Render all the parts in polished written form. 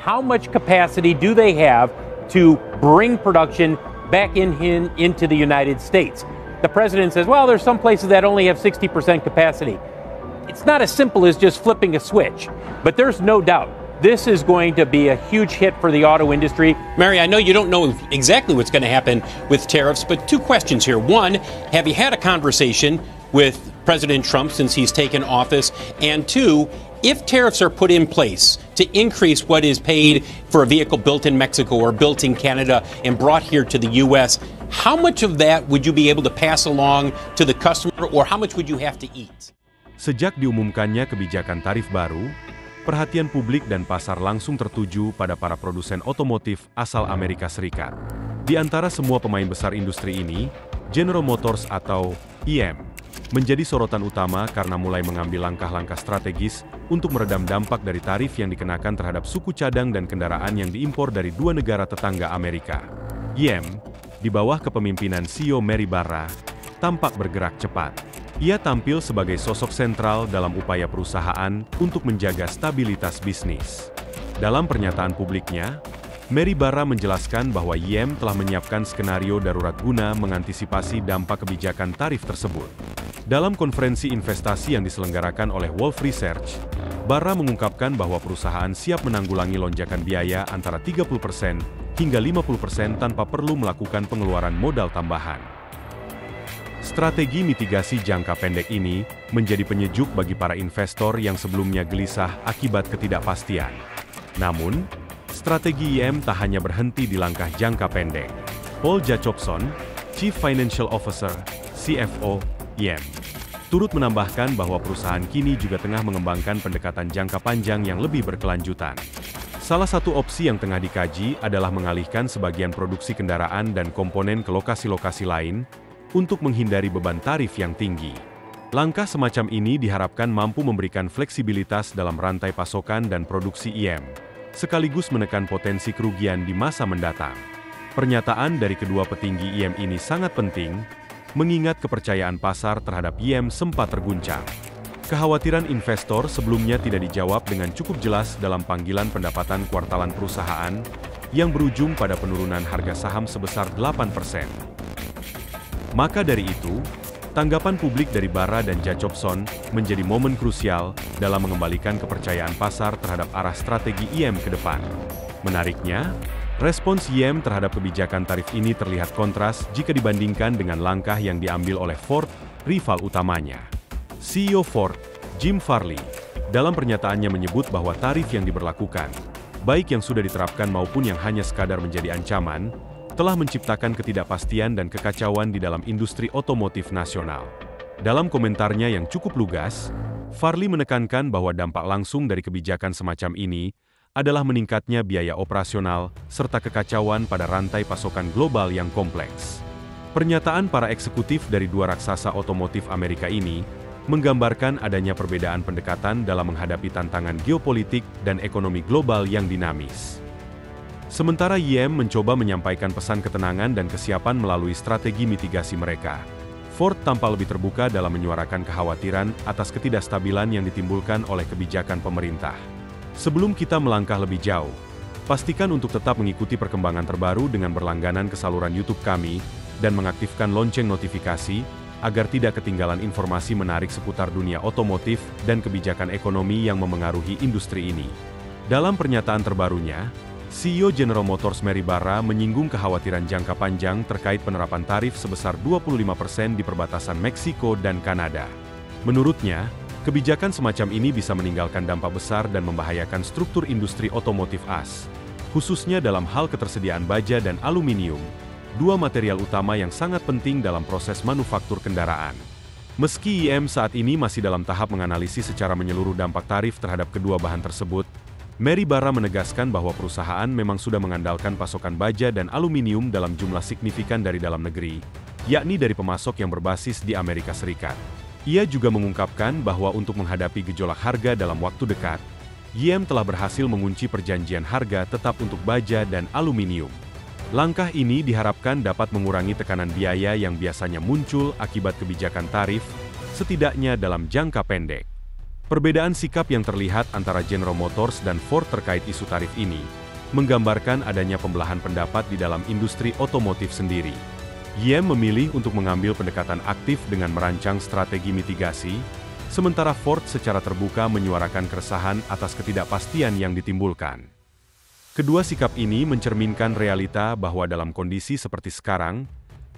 how much capacity do they have to bring production back into the United States? The president says, well, there's some places that only have 60% capacity. It's not as simple as just flipping a switch, but there's no doubt this is going to be a huge hit for the auto industry. Mary, I know you don't know exactly what's going to happen with tariffs, but two questions here. One, have you had a conversation with President Trump since he's taken office? And two, if tariffs are put in place to increase what is paid for a vehicle built in Mexico or built in Canada and brought here to the U.S., how much of that would you be able to pass along to the customer, or how much would you have to eat? Sejak diumumkannya kebijakan tarif baru, perhatian publik dan pasar langsung tertuju pada para produsen otomotif asal Amerika Serikat. Di antara semua pemain besar industri ini, General Motors atau GM menjadi sorotan utama karena mulai mengambil langkah-langkah strategis untuk meredam dampak dari tarif yang dikenakan terhadap suku cadang dan kendaraan yang diimpor dari dua negara tetangga Amerika. GM, di bawah kepemimpinan CEO Mary Barra, tampak bergerak cepat. Ia tampil sebagai sosok sentral dalam upaya perusahaan untuk menjaga stabilitas bisnis. Dalam pernyataan publiknya, Mary Barra menjelaskan bahwa GM telah menyiapkan skenario darurat guna mengantisipasi dampak kebijakan tarif tersebut. Dalam konferensi investasi yang diselenggarakan oleh Wolfe Research, Barra mengungkapkan bahwa perusahaan siap menanggulangi lonjakan biaya antara 30% hingga 50% tanpa perlu melakukan pengeluaran modal tambahan. Strategi mitigasi jangka pendek ini menjadi penyejuk bagi para investor yang sebelumnya gelisah akibat ketidakpastian. Namun, strategi GM tak hanya berhenti di langkah jangka pendek. Paul Jacobson, Chief Financial Officer, CFO, GM, turut menambahkan bahwa perusahaan kini juga tengah mengembangkan pendekatan jangka panjang yang lebih berkelanjutan. Salah satu opsi yang tengah dikaji adalah mengalihkan sebagian produksi kendaraan dan komponen ke lokasi-lokasi lain untuk menghindari beban tarif yang tinggi. Langkah semacam ini diharapkan mampu memberikan fleksibilitas dalam rantai pasokan dan produksi GM, sekaligus menekan potensi kerugian di masa mendatang. Pernyataan dari kedua petinggi GM ini sangat penting, mengingat kepercayaan pasar terhadap GM sempat terguncang. Kekhawatiran investor sebelumnya tidak dijawab dengan cukup jelas dalam panggilan pendapatan kuartalan perusahaan, yang berujung pada penurunan harga saham sebesar 8%. Maka dari itu, tanggapan publik dari Barra dan Jacobson menjadi momen krusial dalam mengembalikan kepercayaan pasar terhadap arah strategi GM ke depan. Menariknya, respons GM terhadap kebijakan tarif ini terlihat kontras jika dibandingkan dengan langkah yang diambil oleh Ford, rival utamanya. CEO Ford, Jim Farley, dalam pernyataannya menyebut bahwa tarif yang diberlakukan, baik yang sudah diterapkan maupun yang hanya sekadar menjadi ancaman, telah menciptakan ketidakpastian dan kekacauan di dalam industri otomotif nasional. Dalam komentarnya yang cukup lugas, Farley menekankan bahwa dampak langsung dari kebijakan semacam ini adalah meningkatnya biaya operasional serta kekacauan pada rantai pasokan global yang kompleks. Pernyataan para eksekutif dari dua raksasa otomotif Amerika ini menggambarkan adanya perbedaan pendekatan dalam menghadapi tantangan geopolitik dan ekonomi global yang dinamis. Sementara GM mencoba menyampaikan pesan ketenangan dan kesiapan melalui strategi mitigasi mereka, Ford tampak lebih terbuka dalam menyuarakan kekhawatiran atas ketidakstabilan yang ditimbulkan oleh kebijakan pemerintah. Sebelum kita melangkah lebih jauh, pastikan untuk tetap mengikuti perkembangan terbaru dengan berlangganan ke saluran YouTube kami dan mengaktifkan lonceng notifikasi agar tidak ketinggalan informasi menarik seputar dunia otomotif dan kebijakan ekonomi yang memengaruhi industri ini. Dalam pernyataan terbarunya, CEO General Motors Mary Barra menyinggung kekhawatiran jangka panjang terkait penerapan tarif sebesar 25% di perbatasan Meksiko dan Kanada. Menurutnya, kebijakan semacam ini bisa meninggalkan dampak besar dan membahayakan struktur industri otomotif AS, khususnya dalam hal ketersediaan baja dan aluminium, dua material utama yang sangat penting dalam proses manufaktur kendaraan. Meski GM saat ini masih dalam tahap menganalisis secara menyeluruh dampak tarif terhadap kedua bahan tersebut, Mary Barra menegaskan bahwa perusahaan memang sudah mengandalkan pasokan baja dan aluminium dalam jumlah signifikan dari dalam negeri, yakni dari pemasok yang berbasis di Amerika Serikat. Ia juga mengungkapkan bahwa untuk menghadapi gejolak harga dalam waktu dekat, GM telah berhasil mengunci perjanjian harga tetap untuk baja dan aluminium. Langkah ini diharapkan dapat mengurangi tekanan biaya yang biasanya muncul akibat kebijakan tarif, setidaknya dalam jangka pendek. Perbedaan sikap yang terlihat antara General Motors dan Ford terkait isu tarif ini menggambarkan adanya pembelahan pendapat di dalam industri otomotif sendiri. GM memilih untuk mengambil pendekatan aktif dengan merancang strategi mitigasi, sementara Ford secara terbuka menyuarakan keresahan atas ketidakpastian yang ditimbulkan. Kedua sikap ini mencerminkan realita bahwa dalam kondisi seperti sekarang,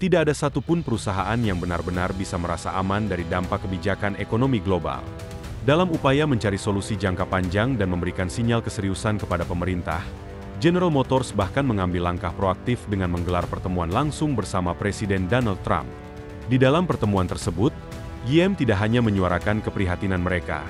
tidak ada satupun perusahaan yang benar-benar bisa merasa aman dari dampak kebijakan ekonomi global. Dalam upaya mencari solusi jangka panjang dan memberikan sinyal keseriusan kepada pemerintah, General Motors bahkan mengambil langkah proaktif dengan menggelar pertemuan langsung bersama Presiden Donald Trump. Di dalam pertemuan tersebut, GM tidak hanya menyuarakan keprihatinan mereka,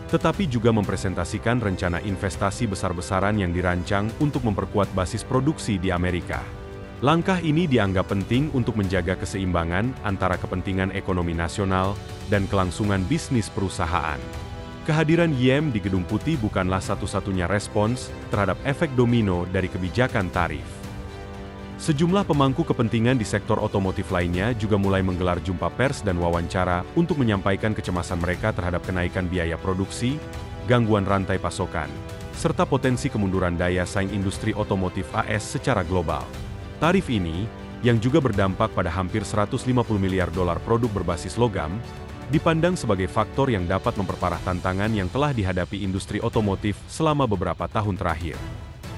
tetapi juga mempresentasikan rencana investasi besar-besaran yang dirancang untuk memperkuat basis produksi di Amerika. Langkah ini dianggap penting untuk menjaga keseimbangan antara kepentingan ekonomi nasional dan kelangsungan bisnis perusahaan. Kehadiran GM di Gedung Putih bukanlah satu-satunya respons terhadap efek domino dari kebijakan tarif. Sejumlah pemangku kepentingan di sektor otomotif lainnya juga mulai menggelar jumpa pers dan wawancara untuk menyampaikan kecemasan mereka terhadap kenaikan biaya produksi, gangguan rantai pasokan, serta potensi kemunduran daya saing industri otomotif AS secara global. Tarif ini, yang juga berdampak pada hampir 150 miliar dolar produk berbasis logam, dipandang sebagai faktor yang dapat memperparah tantangan yang telah dihadapi industri otomotif selama beberapa tahun terakhir.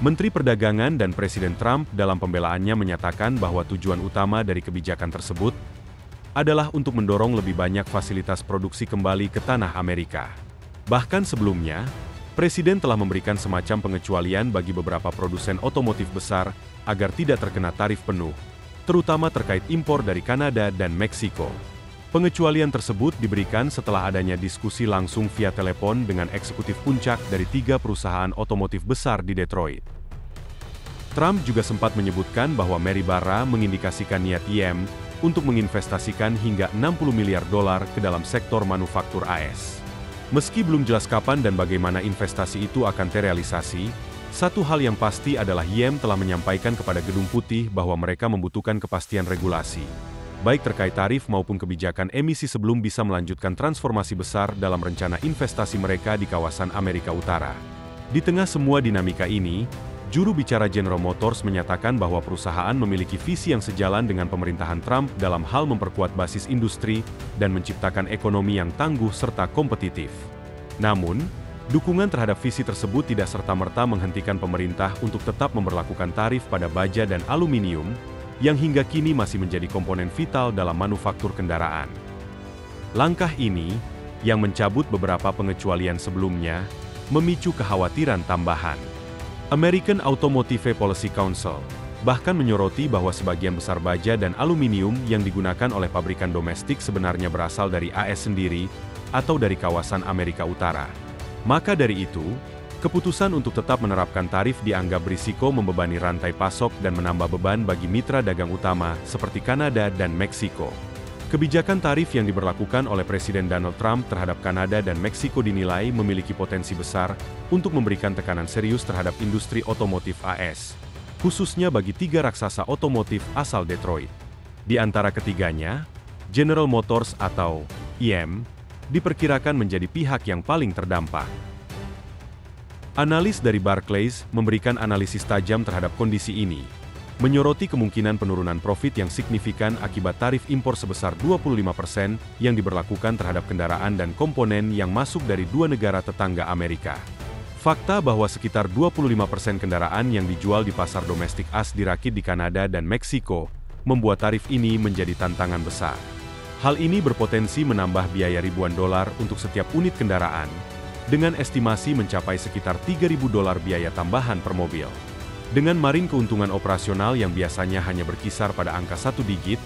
Menteri Perdagangan dan Presiden Trump dalam pembelaannya menyatakan bahwa tujuan utama dari kebijakan tersebut adalah untuk mendorong lebih banyak fasilitas produksi kembali ke tanah Amerika. Bahkan sebelumnya, Presiden telah memberikan semacam pengecualian bagi beberapa produsen otomotif besar agar tidak terkena tarif penuh, terutama terkait impor dari Kanada dan Meksiko. Pengecualian tersebut diberikan setelah adanya diskusi langsung via telepon dengan eksekutif puncak dari 3 perusahaan otomotif besar di Detroit. Trump juga sempat menyebutkan bahwa Mary Barra mengindikasikan niat GM untuk menginvestasikan hingga 60 miliar dolar ke dalam sektor manufaktur AS. Meski belum jelas kapan dan bagaimana investasi itu akan terrealisasi, satu hal yang pasti adalah GM telah menyampaikan kepada Gedung Putih bahwa mereka membutuhkan kepastian regulasi, baik terkait tarif maupun kebijakan emisi sebelum bisa melanjutkan transformasi besar dalam rencana investasi mereka di kawasan Amerika Utara. Di tengah semua dinamika ini, juru bicara General Motors menyatakan bahwa perusahaan memiliki visi yang sejalan dengan pemerintahan Trump dalam hal memperkuat basis industri dan menciptakan ekonomi yang tangguh serta kompetitif. Namun, dukungan terhadap visi tersebut tidak serta-merta menghentikan pemerintah untuk tetap memberlakukan tarif pada baja dan aluminium, yang hingga kini masih menjadi komponen vital dalam manufaktur kendaraan. Langkah ini, yang mencabut beberapa pengecualian sebelumnya, memicu kekhawatiran tambahan. American Automotive Policy Council bahkan menyoroti bahwa sebagian besar baja dan aluminium yang digunakan oleh pabrikan domestik sebenarnya berasal dari AS sendiri atau dari kawasan Amerika Utara. Maka dari itu, keputusan untuk tetap menerapkan tarif dianggap berisiko membebani rantai pasok dan menambah beban bagi mitra dagang utama seperti Kanada dan Meksiko. Kebijakan tarif yang diberlakukan oleh Presiden Donald Trump terhadap Kanada dan Meksiko dinilai memiliki potensi besar untuk memberikan tekanan serius terhadap industri otomotif AS, khususnya bagi 3 raksasa otomotif asal Detroit. Di antara ketiganya, General Motors atau GM, diperkirakan menjadi pihak yang paling terdampak. Analis dari Barclays memberikan analisis tajam terhadap kondisi ini, menyoroti kemungkinan penurunan profit yang signifikan akibat tarif impor sebesar 25% yang diberlakukan terhadap kendaraan dan komponen yang masuk dari 2 negara tetangga Amerika. Fakta bahwa sekitar 25% kendaraan yang dijual di pasar domestik AS dirakit di Kanada dan Meksiko, membuat tarif ini menjadi tantangan besar. Hal ini berpotensi menambah biaya ribuan dolar untuk setiap unit kendaraan, dengan estimasi mencapai sekitar 3.000 dolar biaya tambahan per mobil. Dengan margin keuntungan operasional yang biasanya hanya berkisar pada angka 1 digit,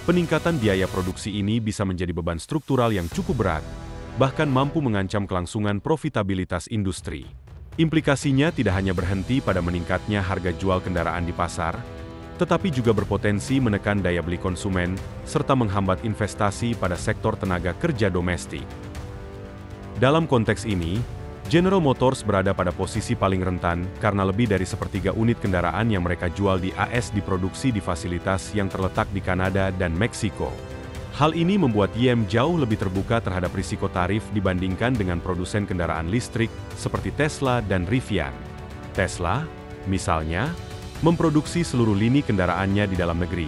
peningkatan biaya produksi ini bisa menjadi beban struktural yang cukup berat, bahkan mampu mengancam kelangsungan profitabilitas industri. Implikasinya tidak hanya berhenti pada meningkatnya harga jual kendaraan di pasar, tetapi juga berpotensi menekan daya beli konsumen, serta menghambat investasi pada sektor tenaga kerja domestik. Dalam konteks ini, General Motors berada pada posisi paling rentan karena lebih dari sepertiga unit kendaraan yang mereka jual di AS diproduksi di fasilitas yang terletak di Kanada dan Meksiko. Hal ini membuat GM jauh lebih terbuka terhadap risiko tarif dibandingkan dengan produsen kendaraan listrik seperti Tesla dan Rivian. Tesla, misalnya, memproduksi seluruh lini kendaraannya di dalam negeri,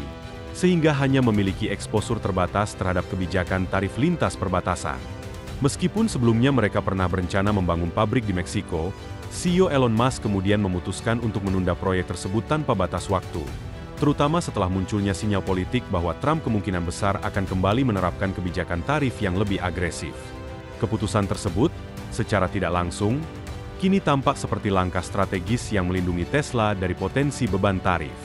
sehingga hanya memiliki eksposur terbatas terhadap kebijakan tarif lintas perbatasan. Meskipun sebelumnya mereka pernah berencana membangun pabrik di Meksiko, CEO Elon Musk kemudian memutuskan untuk menunda proyek tersebut tanpa batas waktu, terutama setelah munculnya sinyal politik bahwa Trump kemungkinan besar akan kembali menerapkan kebijakan tarif yang lebih agresif. Keputusan tersebut, secara tidak langsung, kini tampak seperti langkah strategis yang melindungi Tesla dari potensi beban tarif.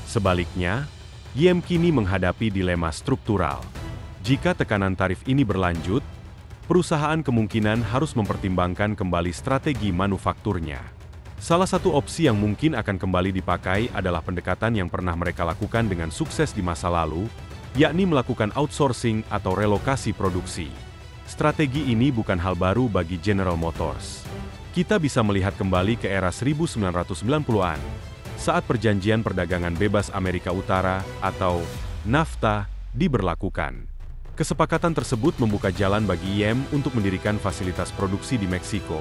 Sebaliknya, GM kini menghadapi dilema struktural. Jika tekanan tarif ini berlanjut, perusahaan kemungkinan harus mempertimbangkan kembali strategi manufakturnya. Salah satu opsi yang mungkin akan kembali dipakai adalah pendekatan yang pernah mereka lakukan dengan sukses di masa lalu, yakni melakukan outsourcing atau relokasi produksi. Strategi ini bukan hal baru bagi General Motors. Kita bisa melihat kembali ke era 1990-an, saat Perjanjian Perdagangan Bebas Amerika Utara atau NAFTA diberlakukan. Kesepakatan tersebut membuka jalan bagi GM untuk mendirikan fasilitas produksi di Meksiko,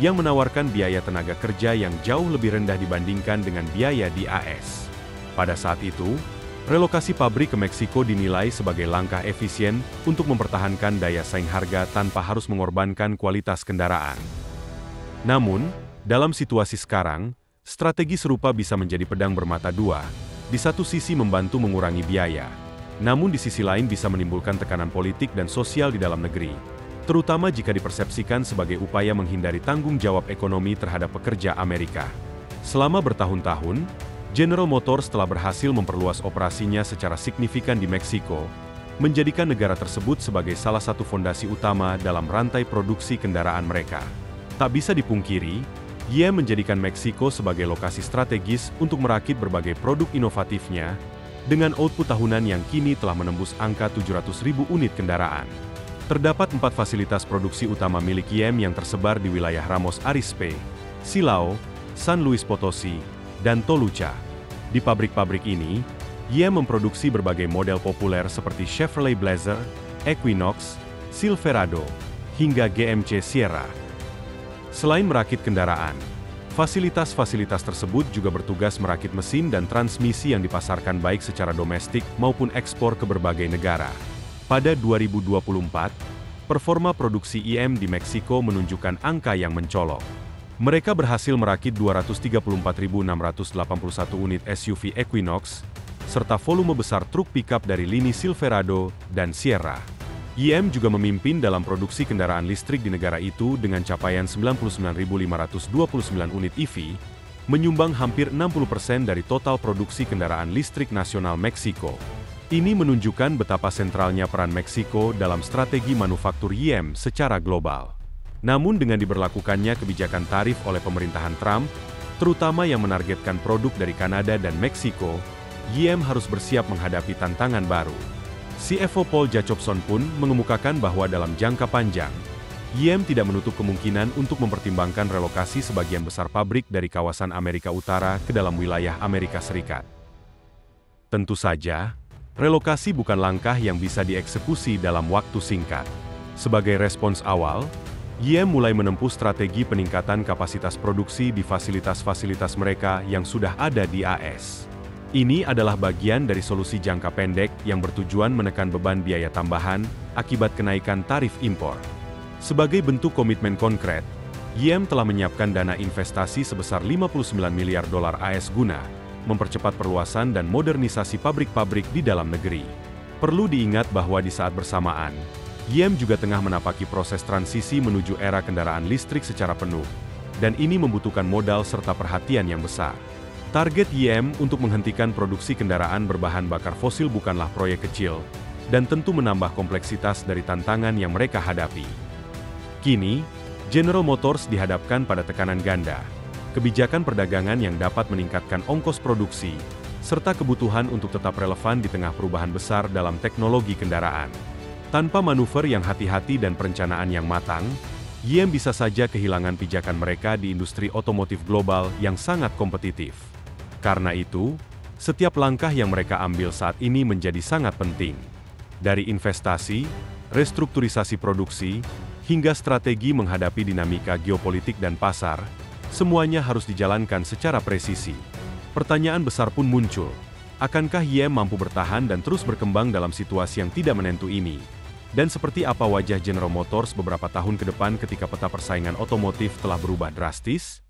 yang menawarkan biaya tenaga kerja yang jauh lebih rendah dibandingkan dengan biaya di AS. Pada saat itu, relokasi pabrik ke Meksiko dinilai sebagai langkah efisien untuk mempertahankan daya saing harga tanpa harus mengorbankan kualitas kendaraan. Namun, dalam situasi sekarang, strategi serupa bisa menjadi pedang bermata dua. Di satu sisi membantu mengurangi biaya, namun di sisi lain bisa menimbulkan tekanan politik dan sosial di dalam negeri, terutama jika dipersepsikan sebagai upaya menghindari tanggung jawab ekonomi terhadap pekerja Amerika. Selama bertahun-tahun, General Motors telah berhasil memperluas operasinya secara signifikan di Meksiko, menjadikan negara tersebut sebagai salah satu fondasi utama dalam rantai produksi kendaraan mereka. Tak bisa dipungkiri, GM menjadikan Meksiko sebagai lokasi strategis untuk merakit berbagai produk inovatifnya, dengan output tahunan yang kini telah menembus angka 700.000 unit kendaraan. Terdapat 4 fasilitas produksi utama milik GM yang tersebar di wilayah Ramos Arizpe, Silao, San Luis Potosi, dan Toluca. Di pabrik-pabrik ini, GM memproduksi berbagai model populer seperti Chevrolet Blazer, Equinox, Silverado, hingga GMC Sierra. Selain merakit kendaraan, fasilitas-fasilitas tersebut juga bertugas merakit mesin dan transmisi yang dipasarkan baik secara domestik maupun ekspor ke berbagai negara. Pada 2024, performa produksi GM di Meksiko menunjukkan angka yang mencolok. Mereka berhasil merakit 234.681 unit SUV Equinox, serta volume besar truk pickup dari lini Silverado dan Sierra. GM juga memimpin dalam produksi kendaraan listrik di negara itu dengan capaian 99.529 unit EV, menyumbang hampir 60% dari total produksi kendaraan listrik nasional Meksiko. Ini menunjukkan betapa sentralnya peran Meksiko dalam strategi manufaktur GM secara global. Namun dengan diberlakukannya kebijakan tarif oleh pemerintahan Trump, terutama yang menargetkan produk dari Kanada dan Meksiko, GM harus bersiap menghadapi tantangan baru. CFO Paul Jacobson pun mengemukakan bahwa dalam jangka panjang, GM tidak menutup kemungkinan untuk mempertimbangkan relokasi sebagian besar pabrik dari kawasan Amerika Utara ke dalam wilayah Amerika Serikat. Tentu saja, relokasi bukan langkah yang bisa dieksekusi dalam waktu singkat. Sebagai respons awal, GM mulai menempuh strategi peningkatan kapasitas produksi di fasilitas-fasilitas mereka yang sudah ada di AS. Ini adalah bagian dari solusi jangka pendek yang bertujuan menekan beban biaya tambahan akibat kenaikan tarif impor. Sebagai bentuk komitmen konkret, GM telah menyiapkan dana investasi sebesar $59 miliar AS guna mempercepat perluasan dan modernisasi pabrik-pabrik di dalam negeri. Perlu diingat bahwa di saat bersamaan, GM juga tengah menapaki proses transisi menuju era kendaraan listrik secara penuh, dan ini membutuhkan modal serta perhatian yang besar. Target GM untuk menghentikan produksi kendaraan berbahan bakar fosil bukanlah proyek kecil, dan tentu menambah kompleksitas dari tantangan yang mereka hadapi. Kini, General Motors dihadapkan pada tekanan ganda, kebijakan perdagangan yang dapat meningkatkan ongkos produksi, serta kebutuhan untuk tetap relevan di tengah perubahan besar dalam teknologi kendaraan. Tanpa manuver yang hati-hati dan perencanaan yang matang, GM bisa saja kehilangan pijakan mereka di industri otomotif global yang sangat kompetitif. Karena itu, Setiap langkah yang mereka ambil saat ini menjadi sangat penting. Dari investasi, restrukturisasi produksi, hingga strategi menghadapi dinamika geopolitik dan pasar, semuanya harus dijalankan secara presisi. Pertanyaan besar pun muncul. Akankah YM mampu bertahan dan terus berkembang dalam situasi yang tidak menentu ini? Dan seperti apa wajah General Motors beberapa tahun ke depan ketika peta persaingan otomotif telah berubah drastis?